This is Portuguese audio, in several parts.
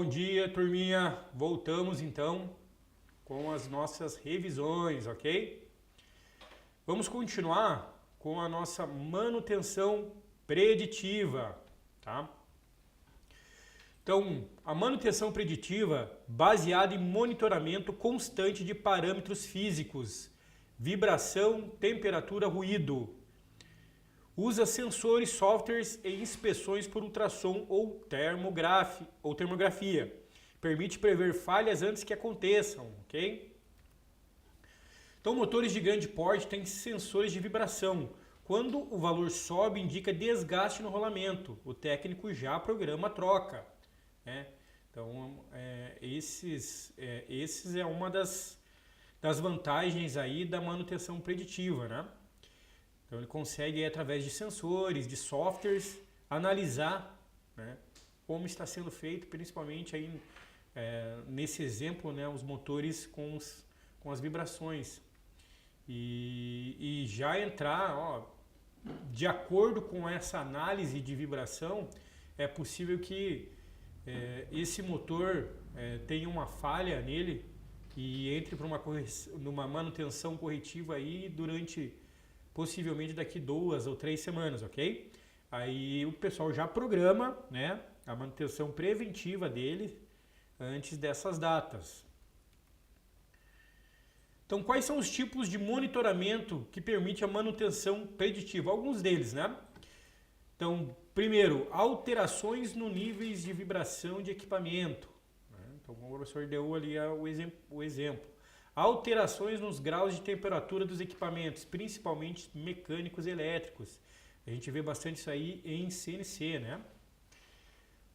Bom dia, turminha. Voltamos então com as nossas revisões, ok? Vamos continuar com a nossa manutenção preditiva, tá? Então, a manutenção preditiva baseada em monitoramento constante de parâmetros físicos, vibração, temperatura, ruído. Usa sensores, softwares e inspeções por ultrassom ou termografia. Permite prever falhas antes que aconteçam, ok? Então, motores de grande porte têm sensores de vibração. Quando o valor sobe, indica desgaste no rolamento. O técnico já programa a troca, né? Então, esses é uma das vantagens aí da manutenção preditiva, né? Então ele consegue, através de sensores, de softwares, analisar, né, como está sendo feito, principalmente aí, nesse exemplo, né, os motores com as vibrações. E já entrar, de acordo com essa análise de vibração, é possível que esse motor tenha uma falha nele e entre para numa manutenção corretiva aí durante possivelmente daqui 2 ou 3 semanas, ok? Aí o pessoal já programa, né, a manutenção preventiva dele antes dessas datas. Então, quais são os tipos de monitoramento que permite a manutenção preditiva? Alguns deles, né? Então, primeiro, alterações no níveis de vibração de equipamento, né? Então, o professor deu ali o exemplo. Alterações nos graus de temperatura dos equipamentos, principalmente mecânicos e elétricos. A gente vê bastante isso aí em CNC, né?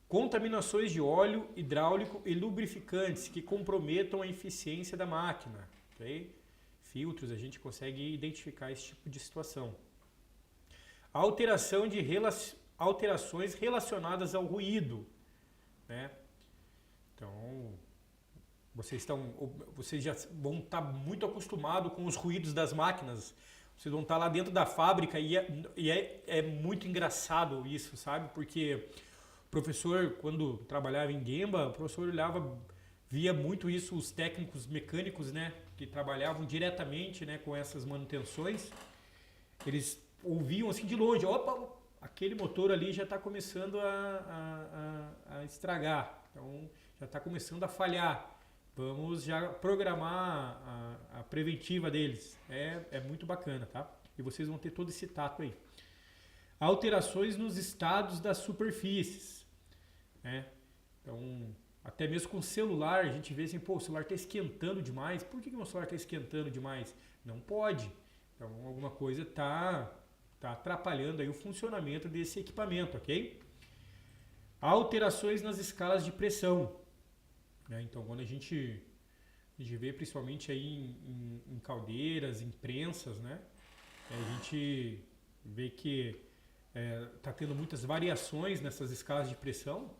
Contaminações de óleo hidráulico e lubrificantes que comprometam a eficiência da máquina, ok? Filtros, a gente consegue identificar esse tipo de situação. Alterações relacionadas ao ruído, né? Então, vocês já vão estar muito acostumados com os ruídos das máquinas. Vocês vão estar lá dentro da fábrica e é muito engraçado isso, sabe? Porque o professor, quando trabalhava em Gemba, o professor via muito isso, os técnicos mecânicos, né? Que trabalhavam diretamente, né, com essas manutenções. Eles ouviam assim de longe, opa, aquele motor ali já está começando a estragar, então já está começando a falhar. Vamos já programar a preventiva deles. É muito bacana, tá? E vocês vão ter todo esse tato aí. Alterações nos estados das superfícies, né? Então, até mesmo com o celular, a gente vê assim, pô, o celular está esquentando demais. Por que meu celular está esquentando demais? Não pode. Então, alguma coisa está atrapalhando aí o funcionamento desse equipamento, ok? Alterações nas escalas de pressão. Então, quando a gente vê principalmente aí em caldeiras, em prensas, né? A gente vê que está tendo muitas variações nessas escalas de pressão.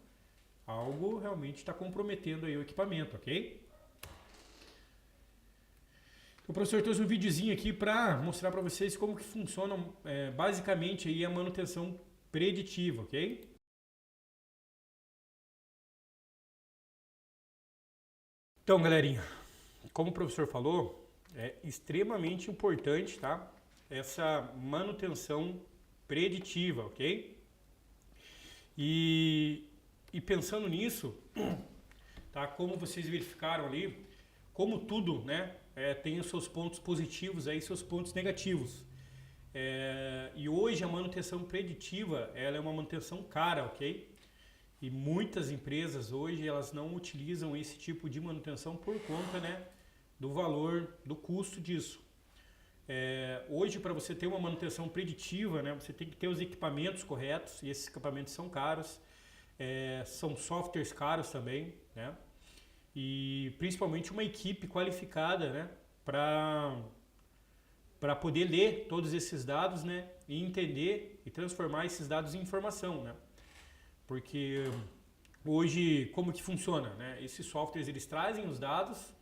Algo realmente está comprometendo aí o equipamento, ok? O professor trouxe um videozinho aqui para mostrar para vocês como que funciona basicamente aí a manutenção preditiva, ok? Então, galerinha, como o professor falou, é extremamente importante, tá? Essa manutenção preditiva, ok? E pensando nisso, tá? Como vocês verificaram ali, como tudo, né? Tem os seus pontos positivos aí, seus pontos negativos. E hoje a manutenção preditiva, ela é uma manutenção cara, ok? E muitas empresas hoje elas não utilizam esse tipo de manutenção por conta, né, do valor, do custo disso. Hoje, para você ter uma manutenção preditiva, né, você tem que ter os equipamentos corretos, e esses equipamentos são caros, são softwares caros também, né, e principalmente uma equipe qualificada, né, para poder ler todos esses dados, né, e entender e transformar esses dados em informação, né. Porque hoje, como que funciona, né? Esses softwares, eles trazem os dados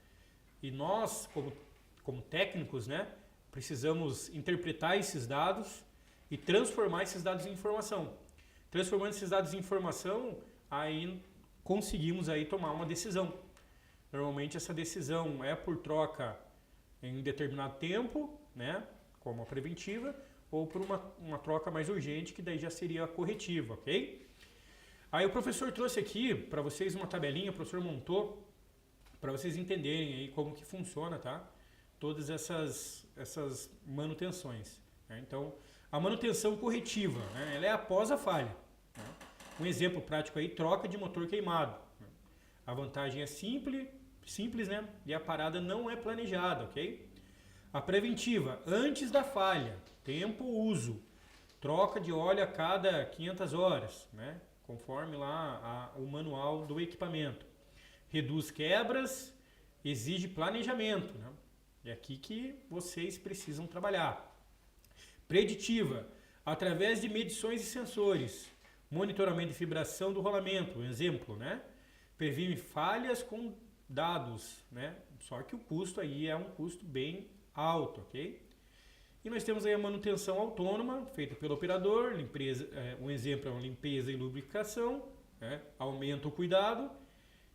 e nós, como técnicos, né, precisamos interpretar esses dados e transformar esses dados em informação. Transformando esses dados em informação, aí conseguimos aí tomar uma decisão. Normalmente essa decisão é por troca em um determinado tempo, né, como a preventiva, ou por uma troca mais urgente, que daí já seria a corretiva, ok? Aí o professor trouxe aqui para vocês uma tabelinha, o professor montou, para vocês entenderem aí como que funciona, tá? Todas essas manutenções, né? Então, a manutenção corretiva, né, ela é após a falha, né? Um exemplo prático aí, troca de motor queimado. A vantagem é simples, né? E a parada não é planejada, ok? A preventiva, antes da falha, tempo, uso, troca de óleo a cada 500 horas, né? Conforme lá o manual do equipamento. Reduz quebras, exige planejamento, né? É aqui que vocês precisam trabalhar. Preditiva, através de medições e sensores, monitoramento de vibração do rolamento, um exemplo, né? Previne falhas com dados, né? Só que o custo aí é um custo bem alto, ok? E nós temos aí a manutenção autônoma, feita pelo operador, um exemplo é uma limpeza e lubrificação, né? Aumenta o cuidado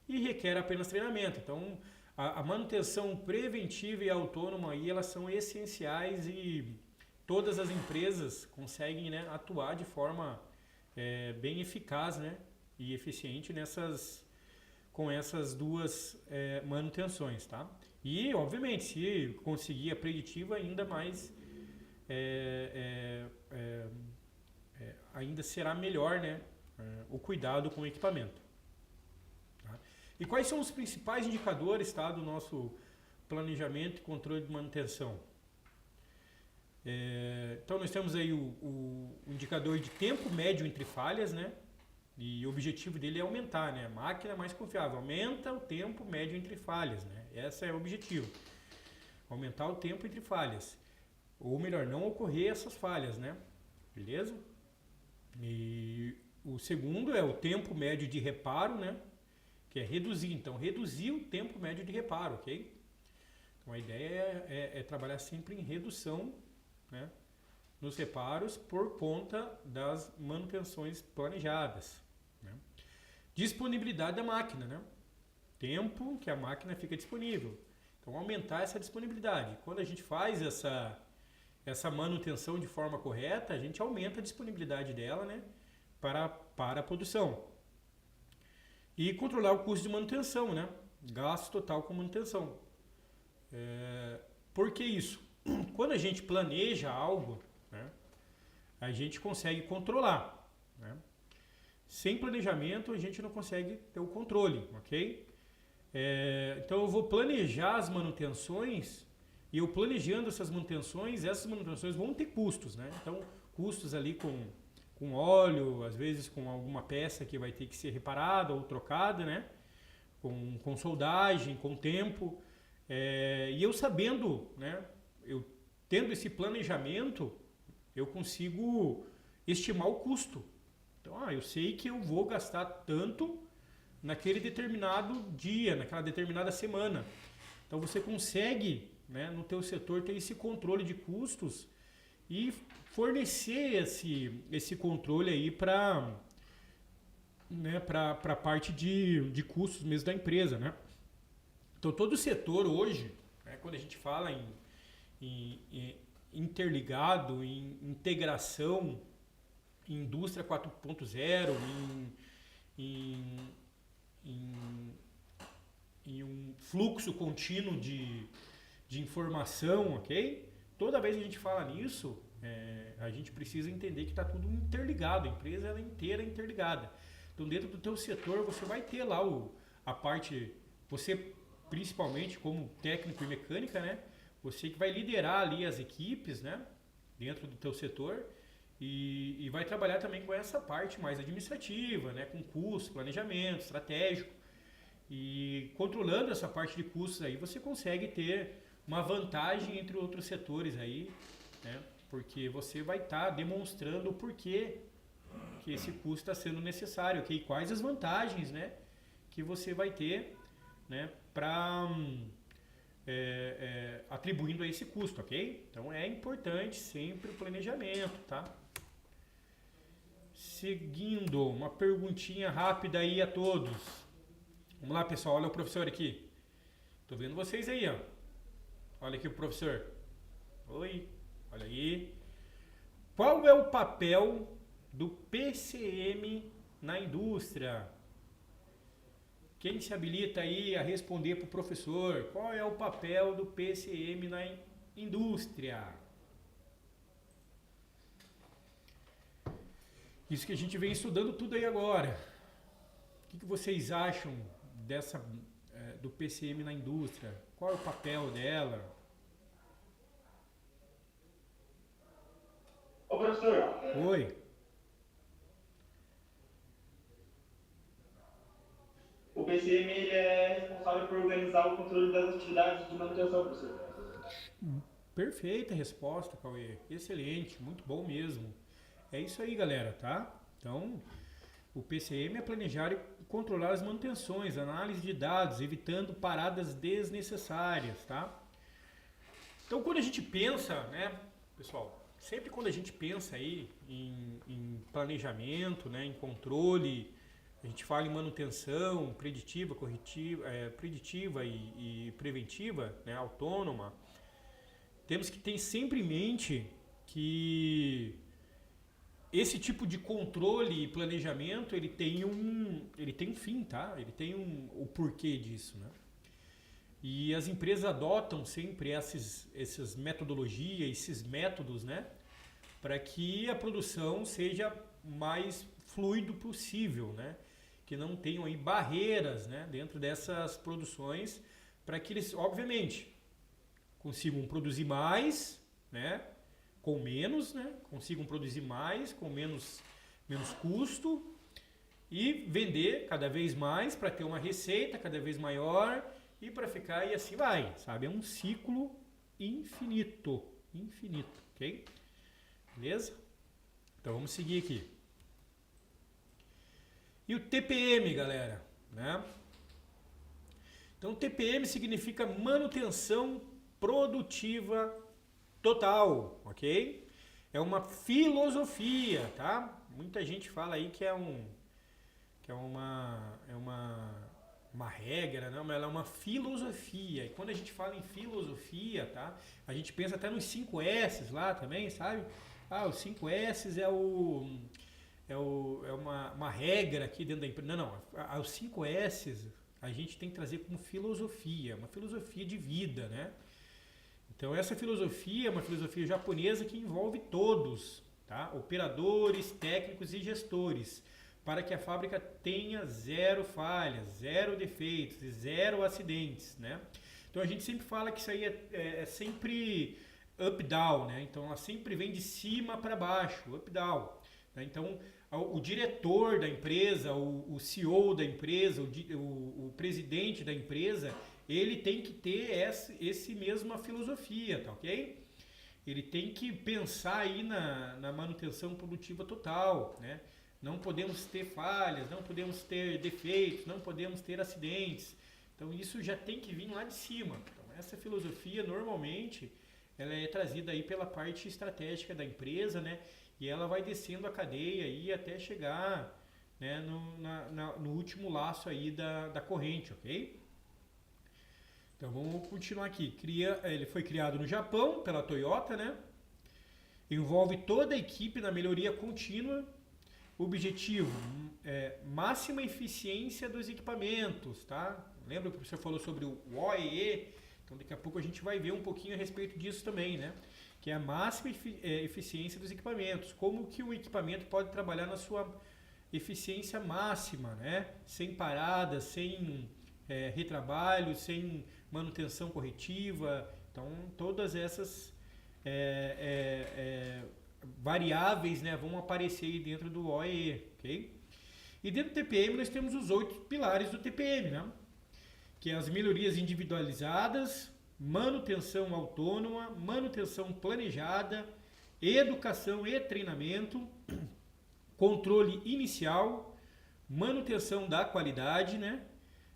e requer apenas treinamento. Então, a manutenção preventiva e autônoma aí, elas são essenciais e todas as empresas conseguem, né, atuar de forma bem eficaz, né, e eficiente com essas duas manutenções, tá? E, obviamente, se conseguir a preditiva, ainda mais, ainda será melhor, né, o cuidado com o equipamento. Tá? E quais são os principais indicadores, tá, do nosso planejamento e controle de manutenção? Então, nós temos aí o indicador de tempo médio entre falhas, né? E o objetivo dele é aumentar, né? A máquina é mais confiável, aumenta o tempo médio entre falhas, né? Esse é o objetivo, aumentar o tempo entre falhas, ou melhor, não ocorrer essas falhas, né? Beleza? E o segundo é o tempo médio de reparo, né? Que é reduzir, então reduzir o tempo médio de reparo, ok? Então a ideia é trabalhar sempre em redução, né, nos reparos por conta das manutenções planejadas, né? Disponibilidade da máquina, né? Tempo que a máquina fica disponível. Então aumentar essa disponibilidade. Quando a gente faz essa manutenção de forma correta, a gente aumenta a disponibilidade dela, né, para a produção. E controlar o custo de manutenção, né? Gasto total com manutenção. Por que isso? Quando a gente planeja algo, né, a gente consegue controlar, né? Sem planejamento a gente não consegue ter o controle, ok? Então eu vou planejar as manutenções e eu planejando essas manutenções vão ter custos, né? Então custos ali com óleo, às vezes com alguma peça que vai ter que ser reparada ou trocada, né? Com soldagem, com tempo. E eu sabendo, né? Eu tendo esse planejamento, eu consigo estimar o custo. Então, eu sei que eu vou gastar tanto naquele determinado dia, naquela determinada semana. Então, você consegue, né, no teu setor ter esse controle de custos e fornecer esse controle aí para, né, a parte de custos mesmo da empresa, né? Então, todo o setor hoje, né, quando a gente fala em interligado, em integração, em indústria 4.0, em um fluxo contínuo de informação, ok? Toda vez que a gente fala nisso, a gente precisa entender que está tudo interligado, a empresa ela é inteira interligada. Então, dentro do teu setor, você vai ter lá a parte, você principalmente como técnico em mecânica, né? Você que vai liderar ali as equipes, né, dentro do teu setor e vai trabalhar também com essa parte mais administrativa, né, com custo, planejamento, estratégico. E controlando essa parte de custos aí, você consegue ter uma vantagem entre outros setores aí, né, porque você vai estar demonstrando o porquê que esse custo está sendo necessário, okay? Quais as vantagens, né, que você vai ter, né, para atribuindo a esse custo, ok? Então é importante sempre o planejamento, tá? Seguindo, uma perguntinha rápida aí a todos. Vamos lá, pessoal, olha o professor aqui. Tô vendo vocês aí, ó. Olha aqui o professor. Oi, olha aí. Qual é o papel do PCM na indústria? Quem se habilita aí a responder para o professor? Qual é o papel do PCM na indústria? Isso que a gente vem estudando tudo aí agora. O que vocês acham do PCM na indústria? Qual é o papel dela? Ô professor, Oi. o PCM ele é responsável por organizar o controle das atividades de manutenção, professor. Perfeita resposta, Cauê. Excelente, muito bom mesmo. É isso aí, galera, tá? Então, o PCM é planejar e controlar as manutenções, análise de dados, evitando paradas desnecessárias, tá? Então, quando a gente pensa, né, pessoal, sempre quando a gente pensa aí em planejamento, né, em controle, a gente fala em manutenção preditiva, corretiva, preditiva e preventiva, né, autônoma, temos que ter sempre em mente que esse tipo de controle e planejamento ele tem um fim, tá? Ele tem o porquê disso, né? E as empresas adotam sempre essas metodologias, esses métodos, né? Para que a produção seja mais fluido possível, né? Que não tenham aí barreiras, né? Dentro dessas produções, para que eles, obviamente, consigam produzir mais, né? Com menos, né? Consigam produzir mais, com menos custo e vender cada vez mais para ter uma receita cada vez maior e para ficar e assim vai, sabe? É um ciclo infinito, ok? Beleza? Então vamos seguir aqui. E o TPM, galera, né? Então TPM significa manutenção produtiva total, ok? É uma filosofia, tá? Muita gente fala aí que é uma regra, não, mas ela é uma filosofia. E quando a gente fala em filosofia, tá? A gente pensa até nos 5 S's lá também, sabe? Ah, os 5 S's é uma regra aqui dentro da empresa. Não, os 5 S's a gente tem que trazer como filosofia, uma filosofia de vida, né? Então essa filosofia é uma filosofia japonesa que envolve todos, tá? Operadores, técnicos e gestores, para que a fábrica tenha 0 falhas, 0 defeitos e 0 acidentes, né? Então a gente sempre fala que isso aí é sempre up-down, né? Então ela sempre vem de cima para baixo, up-down. Né? Então o diretor da empresa, o CEO da empresa, o presidente da empresa, ele tem que ter esse mesma filosofia, tá ok? Ele tem que pensar aí na manutenção produtiva total, né? Não podemos ter falhas, não podemos ter defeitos, não podemos ter acidentes. Então isso já tem que vir lá de cima. Então essa filosofia normalmente ela é trazida aí pela parte estratégica da empresa, né? E ela vai descendo a cadeia aí até chegar, né, no último laço aí da corrente, ok? Então vamos continuar aqui. Ele foi criado no Japão pela Toyota, né? Envolve toda a equipe na melhoria contínua. Objetivo é máxima eficiência dos equipamentos, tá? Lembra que o professor falou sobre o OEE? Então daqui a pouco a gente vai ver um pouquinho a respeito disso também, né? Que é a máxima eficiência dos equipamentos. Como que o equipamento pode trabalhar na sua eficiência máxima, né? Sem paradas, sem retrabalho, sem manutenção corretiva. Então todas essas variáveis, né, vão aparecer aí dentro do OEE, ok? E dentro do TPM nós temos os 8 pilares do TPM, né? Que é as melhorias individualizadas, manutenção autônoma, manutenção planejada, educação e treinamento, controle inicial, manutenção da qualidade, né?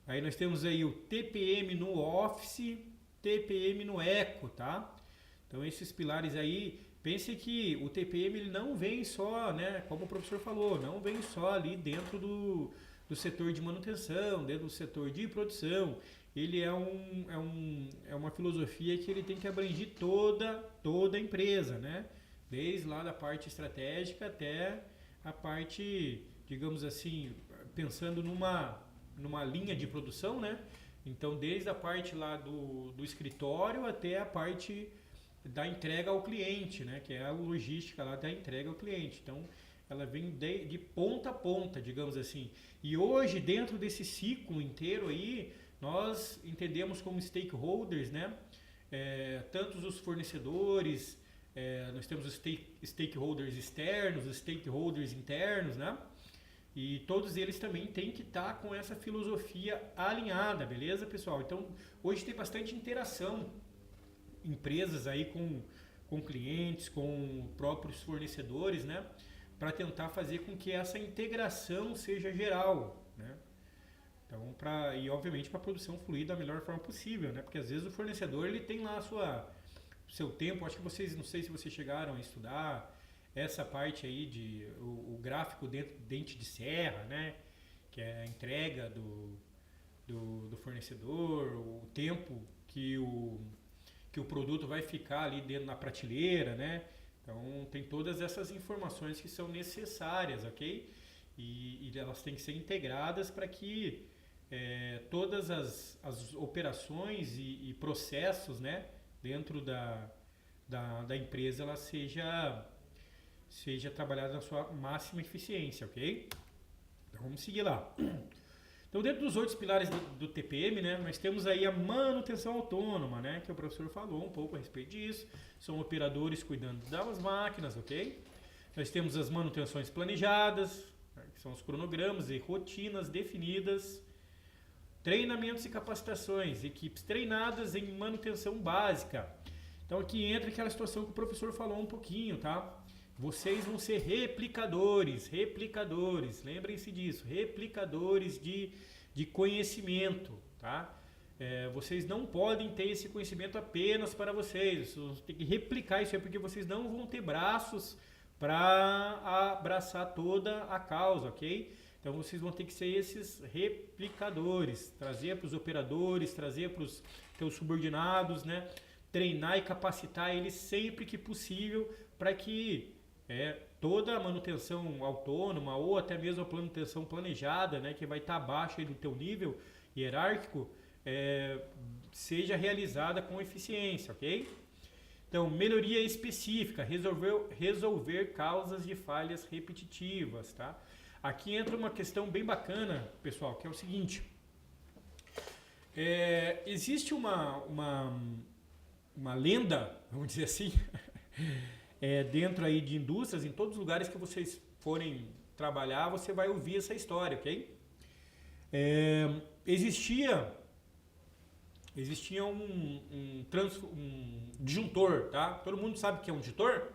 Aí nós temos aí o TPM no Office, TPM no Eco, tá? Então esses pilares aí, pense que o TPM ele não vem só, né, como o professor falou, não vem só ali dentro do setor de manutenção, dentro do setor de produção. Ele é uma filosofia que ele tem que abranger toda a empresa, né? Desde lá da parte estratégica até a parte, digamos assim, pensando numa linha de produção, né? Então, desde a parte lá do escritório até a parte da entrega ao cliente, né? Que é a logística lá da entrega ao cliente. Então, ela vem de ponta a ponta, digamos assim. E hoje, dentro desse ciclo inteiro aí, nós entendemos como stakeholders, né? Tanto os fornecedores, nós temos os stakeholders externos, os stakeholders internos, né? E todos eles também têm que estar com essa filosofia alinhada, beleza, pessoal? Então, hoje tem bastante interação, empresas aí com clientes, com próprios fornecedores, né? Para tentar fazer com que essa integração seja geral, né? Então, e obviamente para a produção fluir da melhor forma possível, né? Porque às vezes o fornecedor ele tem lá seu tempo. Acho que vocês, não sei se vocês chegaram a estudar essa parte aí de o gráfico dente de serra, né? Que é a entrega do fornecedor, o tempo que o produto vai ficar ali dentro na prateleira, né? Então tem todas essas informações que são necessárias, ok? E elas têm que ser integradas para que todas as operações e processos, né, dentro da empresa ela seja trabalhada na sua máxima eficiência, ok? Então vamos seguir lá. Então, dentro dos outros pilares do TPM, né, nós temos aí a manutenção autônoma, né, que o professor falou um pouco a respeito disso. São operadores cuidando das máquinas, ok? Nós temos as manutenções planejadas, né, que são os cronogramas e rotinas definidas. Treinamentos e capacitações, equipes treinadas em manutenção básica. Então, aqui entra aquela situação que o professor falou um pouquinho, tá? Vocês vão ser replicadores, lembrem-se disso, replicadores de conhecimento, tá? Vocês não podem ter esse conhecimento apenas para vocês, vocês têm que replicar isso aí, porque vocês não vão ter braços para abraçar toda a causa, ok? Então vocês vão ter que ser esses replicadores, trazer para os operadores, trazer para os teus subordinados, né? Treinar e capacitar eles sempre que possível para que toda a manutenção autônoma ou até mesmo a manutenção planejada, né, que vai estar abaixo aí do teu nível hierárquico, seja realizada com eficiência, ok? Então, melhoria específica, resolver causas de falhas repetitivas, tá? Aqui entra uma questão bem bacana, pessoal, que é o seguinte. Existe uma lenda, vamos dizer assim, dentro aí de indústrias, em todos os lugares que vocês forem trabalhar, você vai ouvir essa história, ok? Existia um disjuntor, tá? Todo mundo sabe o que é um disjuntor?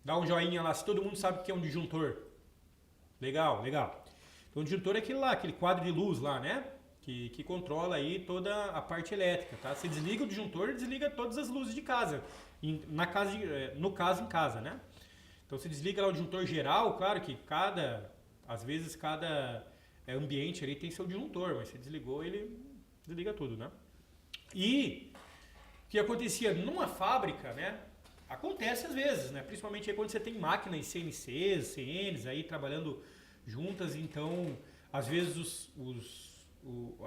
Dá um joinha lá se todo mundo sabe o que é um disjuntor. Legal, legal. Então o disjuntor é aquele quadro de luz lá, né? Que controla aí toda a parte elétrica, tá? Você desliga o disjuntor, desliga todas as luzes de casa. No caso, em casa, né? Então você desliga lá o disjuntor geral, claro que às vezes cada ambiente ali tem seu disjuntor, mas você desligou, ele desliga tudo, né? E o que acontecia numa fábrica, né? Acontece às vezes, né? Principalmente aí quando você tem máquinas CNCs, CNs aí trabalhando juntas, então às vezes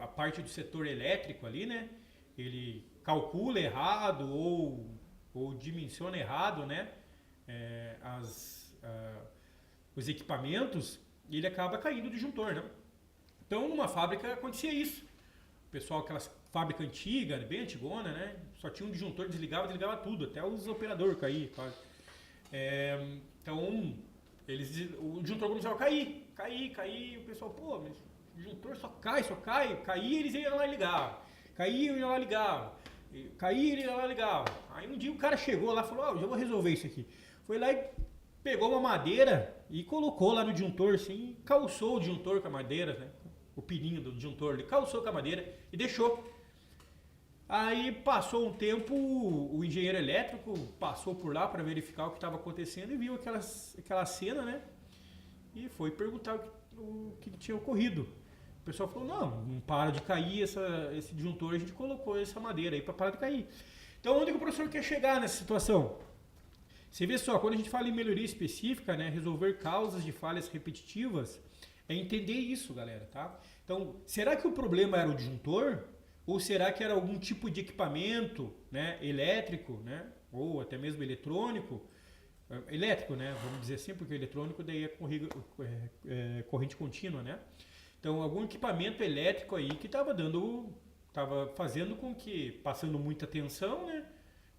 a parte do setor elétrico ali, né? Ele calcula errado ou dimensiona errado, né? Os equipamentos e ele acaba caindo do disjuntor, né? Então numa fábrica acontecia isso. O pessoal, aquelas fábrica antiga, bem antigona, né? Só tinha um disjuntor, desligava tudo, até os operadores caíam, quase. Então, o disjuntor começava a cair, o pessoal, pô, mas o disjuntor só cai, caía, eles iam lá e ligavam, caía, iam lá e ligavam, caía, ele ia lá e ligava. Aí um dia o cara chegou lá e falou, já vou resolver isso aqui. Foi lá e pegou uma madeira e colocou lá no disjuntor, assim, calçou o disjuntor com a madeira, né? O pininho do disjuntor, ele calçou com a madeira e deixou. Aí passou um tempo, o engenheiro elétrico passou por lá para verificar o que estava acontecendo e viu aquela cena, né? E foi perguntar o que tinha ocorrido. O pessoal falou, não para de cair esse disjuntor, a gente colocou essa madeira aí para parar de cair. Então, onde que o professor quer chegar nessa situação? Você vê só, quando a gente fala em melhoria específica, né, resolver causas de falhas repetitivas, é entender isso, galera, tá? Então, será que o problema era o disjuntor? Ou será que era algum tipo de equipamento, né, elétrico, né, ou até mesmo eletrônico? Elétrico, né, vamos dizer assim, porque o eletrônico daí é corrente contínua, né? Então, algum equipamento elétrico aí que estava fazendo com que, passando muita tensão, né,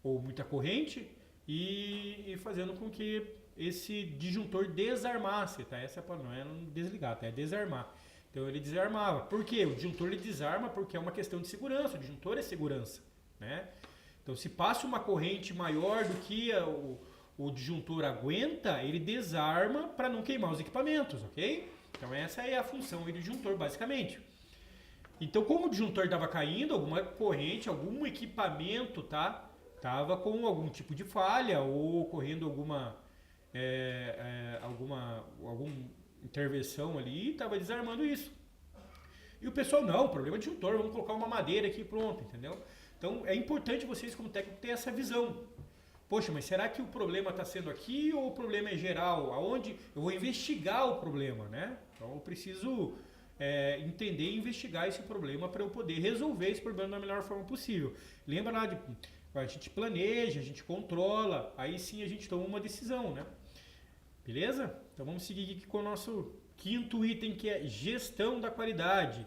ou muita corrente, e fazendo com que esse disjuntor desarmasse, tá? Essa não é desligar, tá? É desarmar. Então ele desarmava. Por quê? O disjuntor ele desarma porque é uma questão de segurança. O disjuntor é segurança, né? Então se passa uma corrente maior do que o disjuntor aguenta, ele desarma para não queimar os equipamentos, ok? Então essa é a função do disjuntor, basicamente. Então como o disjuntor estava caindo, alguma corrente, algum equipamento, tá? Estava com algum tipo de falha ou ocorrendo alguma intervenção ali e estava desarmando isso. E o pessoal, não, problema de disjuntor, vamos colocar uma madeira aqui e pronto, entendeu? Então é importante vocês como técnico ter essa visão. Poxa, mas será que o problema está sendo aqui ou o problema é geral? Aonde eu vou investigar o problema, né? Então eu preciso entender e investigar esse problema para eu poder resolver esse problema da melhor forma possível. Lembra lá a gente planeja, a gente controla, aí sim a gente toma uma decisão, né? Beleza? Então vamos seguir aqui com o nosso quinto item, que é gestão da qualidade.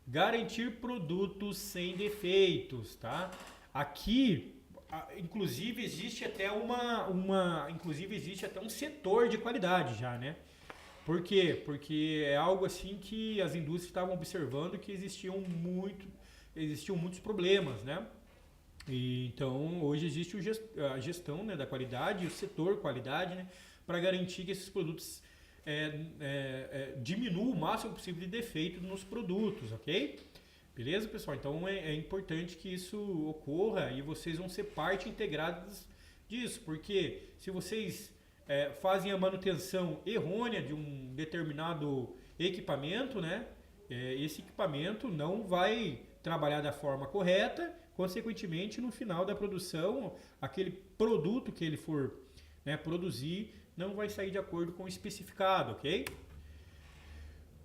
Garantir produtos sem defeitos, tá? Aqui, inclusive existe até um setor de qualidade já, né? Por quê? Porque é algo assim que as indústrias estavam observando que existiam muitos problemas, né? E, então, hoje existe a gestão, né, da qualidade, o setor qualidade, né, para garantir que esses produtos diminuam o máximo possível de defeito nos produtos, ok? Beleza, pessoal? Então, é importante que isso ocorra e vocês vão ser parte integrada disso, porque se vocês fazem a manutenção errônea de um determinado equipamento, né, esse equipamento não vai trabalhar da forma correta. Consequentemente, no final da produção, aquele produto que ele for, né, produzir não vai sair de acordo com o especificado, ok?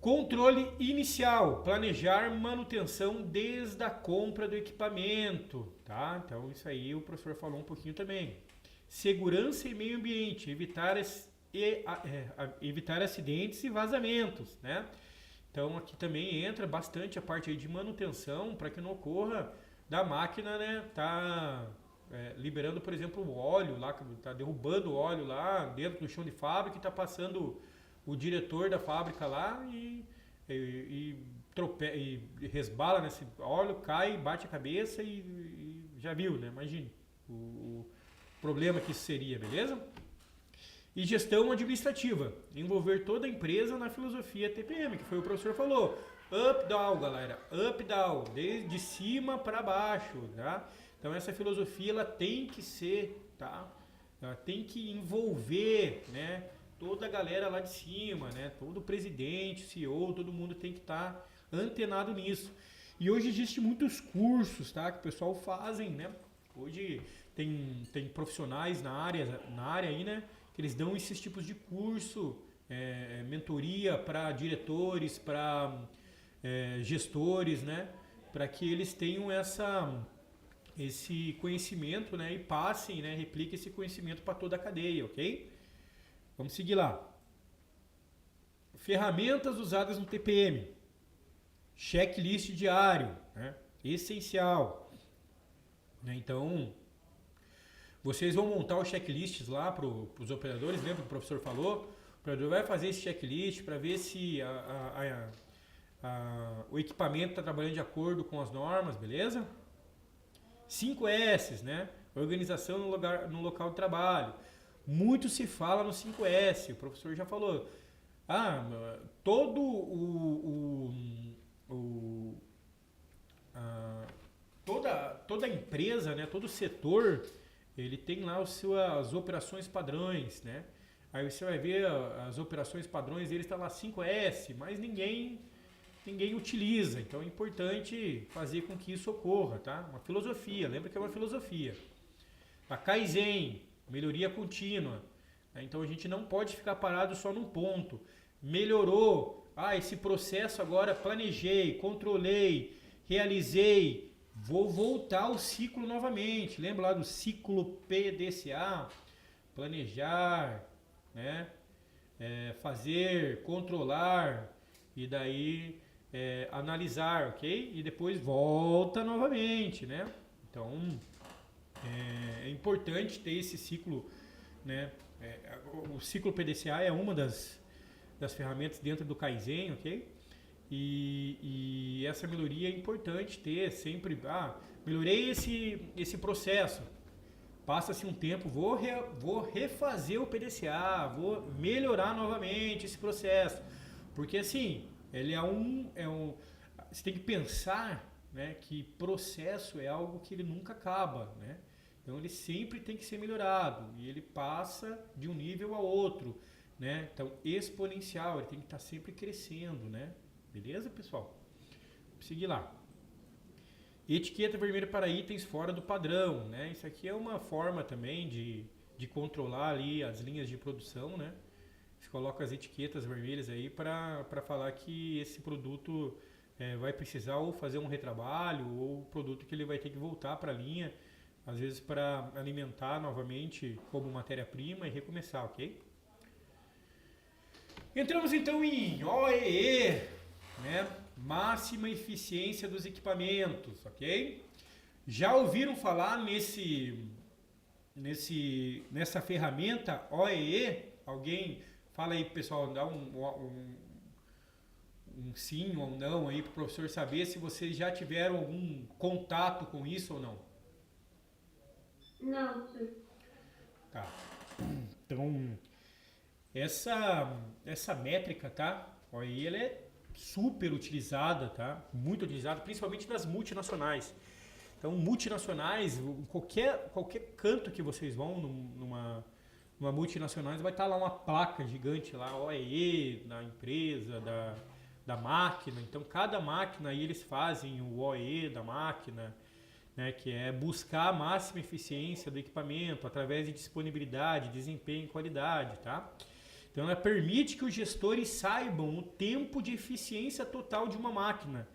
Controle inicial, planejar manutenção desde a compra do equipamento, tá? Então isso aí o professor falou um pouquinho também. Segurança e meio ambiente, evitar acidentes e vazamentos, né? Então aqui também entra bastante a parte aí de manutenção para que não ocorra da máquina, né, liberando, por exemplo, o óleo lá, tá derrubando o óleo lá dentro do chão de fábrica e tá passando o diretor da fábrica lá e resbala nesse óleo, cai, bate a cabeça e já viu, né? Imagine o problema que isso seria, beleza? E gestão administrativa, envolver toda a empresa na filosofia TPM, que foi o professor falou. Up, down, galera. Up, down. De cima para baixo, tá? Então essa filosofia ela tem que ser, tá? Ela tem que envolver, né, toda a galera lá de cima, né? Todo o presidente, CEO, todo mundo tem que estar antenado nisso. E hoje existem muitos cursos, tá? Que o pessoal fazem, né? Hoje tem profissionais na área aí, né? Que eles dão esses tipos de curso, mentoria para diretores, para gestores, né, para que eles tenham esse conhecimento, né, e passem, né, repliquem esse conhecimento para toda a cadeia, ok? Vamos seguir lá. Ferramentas usadas no TPM. Checklist diário, né, essencial. Né, então, vocês vão montar os checklists lá para os operadores, lembra que o professor falou? O operador vai fazer esse checklist para ver se o equipamento está trabalhando de acordo com as normas, beleza? 5 S's, né? Organização no local de trabalho. Muito se fala no 5S, o professor já falou. Toda empresa, né? Todo setor, ele tem lá as suas operações padrões, né? Aí você vai ver as operações padrões deles, está lá 5S, mas ninguém utiliza. Então é importante fazer com que isso ocorra, tá? Uma filosofia, lembra que é uma filosofia. A Kaizen, melhoria contínua. Né? Então a gente não pode ficar parado só num ponto. Melhorou, esse processo agora planejei, controlei, realizei, vou voltar ao ciclo novamente. Lembra lá do ciclo PDCA? Planejar, né? Fazer, controlar e daí analisar, ok? E depois volta novamente, né? Então é importante ter esse ciclo, né? O ciclo PDCA é uma das ferramentas dentro do Kaizen, ok? E essa melhoria é importante ter sempre. Melhorei esse processo. Passa-se um tempo, vou refazer o PDCA, vou melhorar novamente esse processo. Porque assim, ele você tem que pensar, né, que processo é algo que ele nunca acaba, né? Então ele sempre tem que ser melhorado e ele passa de um nível a outro, né? Então exponencial, ele tem que estar sempre crescendo, né? Beleza, pessoal? Vamos seguir lá. Etiqueta vermelha para itens fora do padrão, né? Isso aqui é uma forma também de controlar ali as linhas de produção, né? Você coloca as etiquetas vermelhas aí para falar que esse produto vai precisar ou fazer um retrabalho ou produto que ele vai ter que voltar para a linha, às vezes para alimentar novamente como matéria-prima e recomeçar, ok? Entramos então em OEE, né? Máxima eficiência dos equipamentos, ok? Já ouviram falar nessa ferramenta OEE? Alguém fala aí, pessoal, dá um sim ou um não aí para o professor saber se vocês já tiveram algum contato com isso ou não. Não, sim. Tá. Então, essa métrica, tá? OEE, ela é super utilizada, tá? Muito utilizada, principalmente nas multinacionais. Então, multinacionais, qualquer canto que vocês vão numa multinacional, vai estar lá uma placa gigante lá, OEE, na empresa, da máquina. Então, cada máquina aí eles fazem o OEE da máquina, né? Que é buscar a máxima eficiência do equipamento através de disponibilidade, desempenho e qualidade, tá? Então ela permite que os gestores saibam o tempo de eficiência total de uma máquina,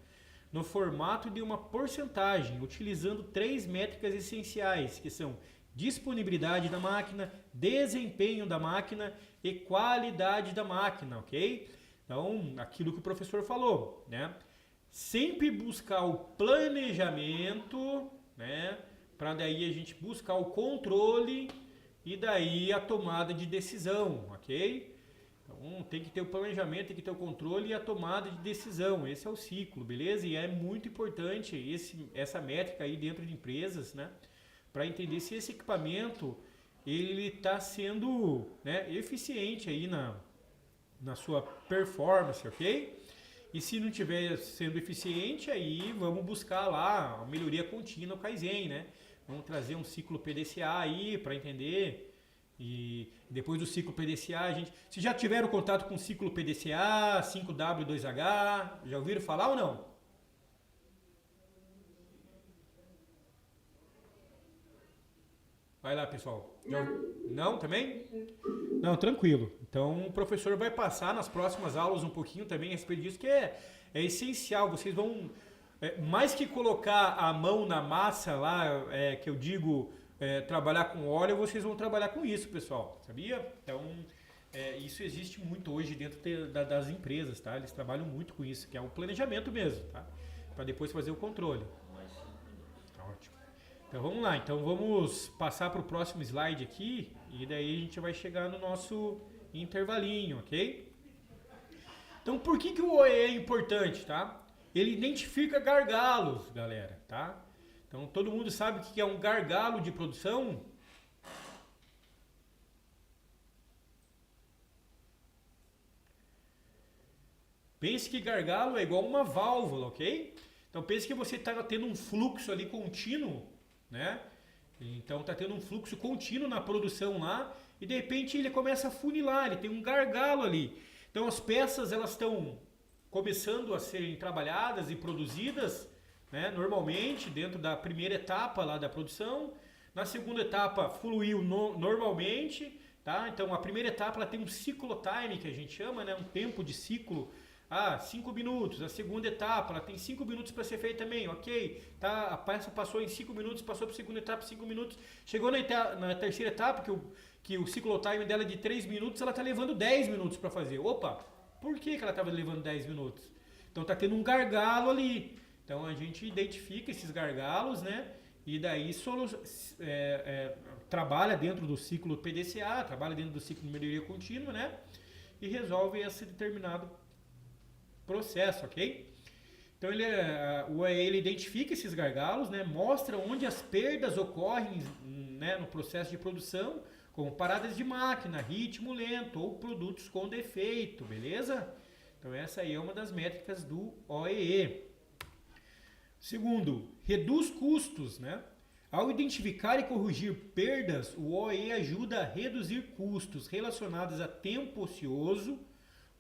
no formato de uma porcentagem, utilizando 3 métricas essenciais, que são disponibilidade da máquina, desempenho da máquina e qualidade da máquina, ok? Então, aquilo que o professor falou, né? Sempre buscar o planejamento, né? Para daí a gente buscar o controle e daí a tomada de decisão, ok? Então tem que ter o planejamento, tem que ter o controle e a tomada de decisão. Esse é o ciclo, beleza? E é muito importante essa métrica aí dentro de empresas, né? Para entender se esse equipamento ele está sendo, né, eficiente aí na sua performance, ok? E se não estiver sendo eficiente, aí vamos buscar lá a melhoria contínua, o Kaizen, né? Vamos trazer um ciclo PDCA aí para entender. E depois do ciclo PDCA, vocês já tiveram contato com o ciclo PDCA, 5W2H? Já ouviram falar ou não? Vai lá, pessoal. Não também? Não, tranquilo. Então o professor vai passar nas próximas aulas um pouquinho também a respeito disso, que é essencial. Vocês vão, mais que colocar a mão na massa lá, que eu digo, trabalhar com óleo, vocês vão trabalhar com isso, pessoal. Sabia? Então, isso existe muito hoje dentro das empresas, tá? Eles trabalham muito com isso, que é o planejamento mesmo, tá? Para depois fazer o controle. Tá ótimo. Então vamos lá, então vamos passar para o próximo slide aqui e daí a gente vai chegar no nosso intervalinho, ok? Então por que o OE é importante, tá? Ele identifica gargalos, galera, tá? Então todo mundo sabe o que é um gargalo de produção? Pense que gargalo é igual uma válvula, ok? Então pense que você está tendo um fluxo ali contínuo, né? Então está tendo um fluxo contínuo na produção lá e de repente ele começa a funilar, ele tem um gargalo ali. Então as peças elas estão começando a serem trabalhadas e produzidas, né, normalmente dentro da primeira etapa lá da produção. Na segunda etapa fluiu normalmente, tá? Então a primeira etapa ela tem um ciclotime que a gente chama, né, um tempo de ciclo. 5 minutos. A segunda etapa, ela tem 5 minutos para ser feita também, ok? Tá, a peça passou em 5 minutos, passou para a segunda etapa 5 minutos. Chegou na terceira etapa, que o ciclotime dela é de 3 minutos, ela está levando 10 minutos para fazer. Opa, por que ela estava levando 10 minutos? Então está tendo um gargalo ali. Então a gente identifica esses gargalos, né? E daí trabalha dentro do ciclo PDCA, trabalha dentro do ciclo de melhoria contínua, né? E resolve esse determinado processo, ok? Então o OEE ele identifica esses gargalos, né? Mostra onde as perdas ocorrem, né, no processo de produção, como paradas de máquina, ritmo lento ou produtos com defeito, beleza? Então essa aí é uma das métricas do OEE. Segundo, reduz custos, né? Ao identificar e corrigir perdas, o OEE ajuda a reduzir custos relacionados a tempo ocioso,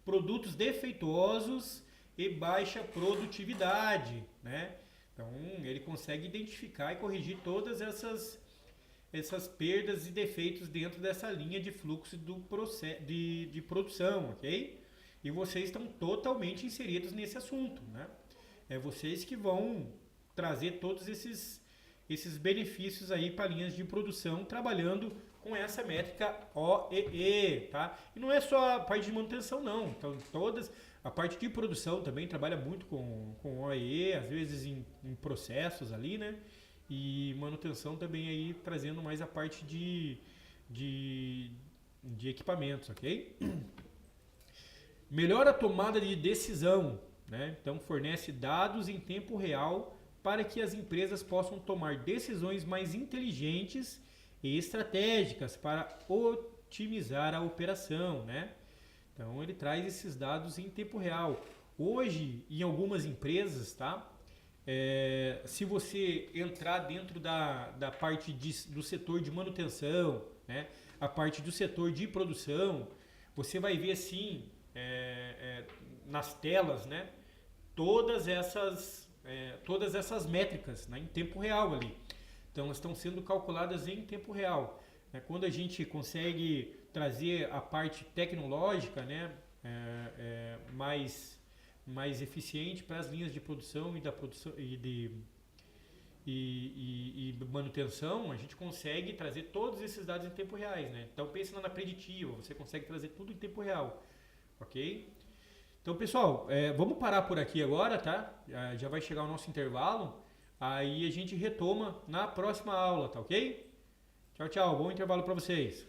produtos defeituosos e baixa produtividade, né? Então ele consegue identificar e corrigir todas essas perdas e defeitos dentro dessa linha de fluxo do processo de produção, ok? E vocês estão totalmente inseridos nesse assunto, né? É vocês que vão trazer todos esses benefícios aí para linhas de produção trabalhando com essa métrica OEE, tá? E não é só a parte de manutenção, não. Então, a parte de produção também trabalha muito com OEE, às vezes em processos ali, né? E manutenção também aí trazendo mais a parte de equipamentos, ok? Melhora a tomada de decisão, né? Então, fornece dados em tempo real para que as empresas possam tomar decisões mais inteligentes e estratégicas para otimizar a operação, né? Então ele traz esses dados em tempo real. Hoje, em algumas empresas, tá? Se você entrar dentro da parte do setor de manutenção, né? A parte do setor de produção, você vai ver assim nas telas, né? Todas essas métricas, né? Em tempo real ali. Então, elas estão sendo calculadas em tempo real. Quando a gente consegue trazer a parte tecnológica, né, mais eficiente para as linhas de produção e manutenção, a gente consegue trazer todos esses dados em tempo reais, né? Então, pense na preditiva, você consegue trazer tudo em tempo real, ok? Então, pessoal, vamos parar por aqui agora, tá? Já vai chegar o nosso intervalo. Aí a gente retoma na próxima aula, tá ok? Tchau, tchau. Bom intervalo para vocês.